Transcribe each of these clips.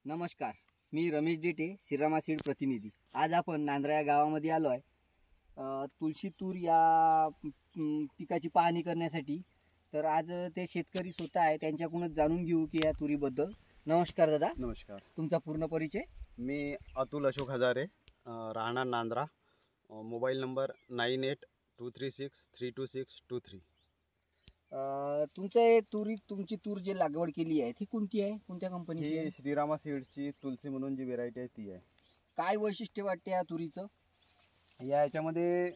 नमस्कार, मी रमेश डेटे, श्रीरामा सीड प्रतिनिधी। आज आपण नांद्रा या गावामध्ये आलो आहे तुळशी तूर या पिकाची पाहणी करण्यासाठी। तर आज ते शेतकरी स्वतः आहे, त्यांच्याकडूनच जाणून घेऊ की या तुरीबद्दल। नमस्कार दादा। नमस्कार। तुमचा पूर्ण परिचय? मी अतुल अशोक हजारे, राहणार नांद्रा, मोबाईल नंबर 9823632623। तुमची तूर जी लागवड केली आहे ती कोणती आहे, कोणत्या कंपनीची आहे? श्रीरामा सीडची तुलसी म्हणून जी व्हेरायटी आहे ती आहे। काय वैशिष्ट्य वाटते या तुरीचं? याच्यामध्ये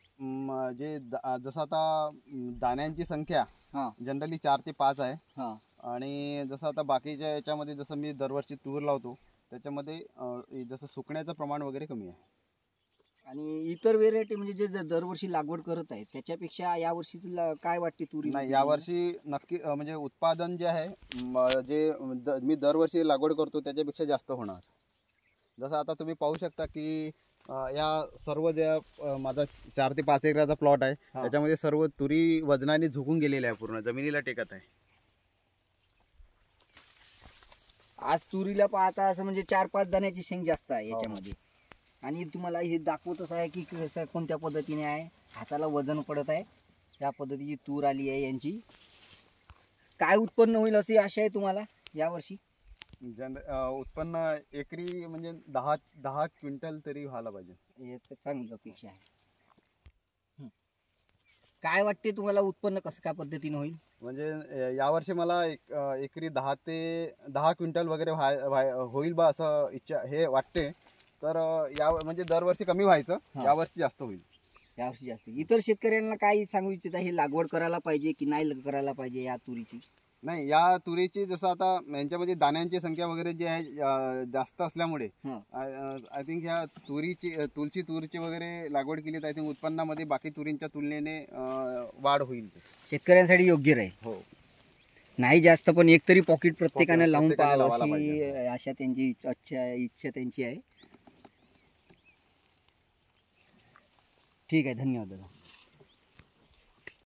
जसं आता दाण्यांची संख्या जनरली 4 ते 5 आहे। आणि जसं आता बाकीच्या याच्यामध्ये जसं मी दरवर्षी तूर लावतो त्याच्यामध्ये जसं सुकण्याचं प्रमाण वगैरे कमी आहे। आणि इतर व्हेरायटी म्हणजे जे दरवर्षी लागवड करत आहेत त्याच्यापेक्षा यावर्षी काय वाटते तुरी? नाही, यावर्षी नक्की म्हणजे उत्पादन जे आहे मी दरवर्षी लागवड करतो त्याच्यापेक्षा जास्त होणार। जसं आता तुम्ही पाहू शकता की या सर्व ज्या माझा 4 ते 5 एकराचा प्लॉट आहे त्याच्यामध्ये सर्व तुरी वजनाने झुकून गेलेल्या आहे, पूर्ण जमिनीला टेकत आहे। आज तुरीला पाहता असं म्हणजे 4-5 दाण्याची शेंग जास्त आहे याच्यामध्ये। आणि तुम्हाला हे दाखवतच आहे की कसं कोणत्या पद्धतीने आहे, हाताला वजन पडत आहे, या पद्धतीची तूर आली आहे यांची। काय उत्पन्न होईल अशी आशा आहे तुम्हाला यावर्षी? उत्पन्न एकरी म्हणजे 10 क्विंटल तरी व्हायला पाहिजे, हे चांगली अपेक्षा आहे। काय वाटते तुम्हाला उत्पन्न कसं काय पद्धतीने होईल? म्हणजे यावर्षी मला एकरी 10 क्विंटल वगैरे होईल बा असं इच्छा हे वाटते। तर या म्हणजे दरवर्षी कमी व्हायचं, यावर्षी जास्त होईल। यावर्षी जास्त। इतर शेतकऱ्यांना काय सांगू इच्छिता, हे लागवड करायला पाहिजे की नाही करायला पाहिजे या तुरीची? नाही, या तुरीची जसं आता यांच्यामध्ये दाण्यांची संख्या वगैरे जी आहे जास्त असल्यामुळे आय थिंक ह्या तुलसी तूरची वगैरे लागवड केली तर आय थिंक उत्पन्नामध्ये बाकी तुरींच्या तुलनेने वाढ होईल, शेतकऱ्यांसाठी योग्य राहील। हो, नाही जास्त पण एक तरी पॉकेट प्रत्येकाने लावून पाहावं अशी आशा त्यांची इच्छा त्यांची आहे। ठीक आहे, धन्यवाद दादा।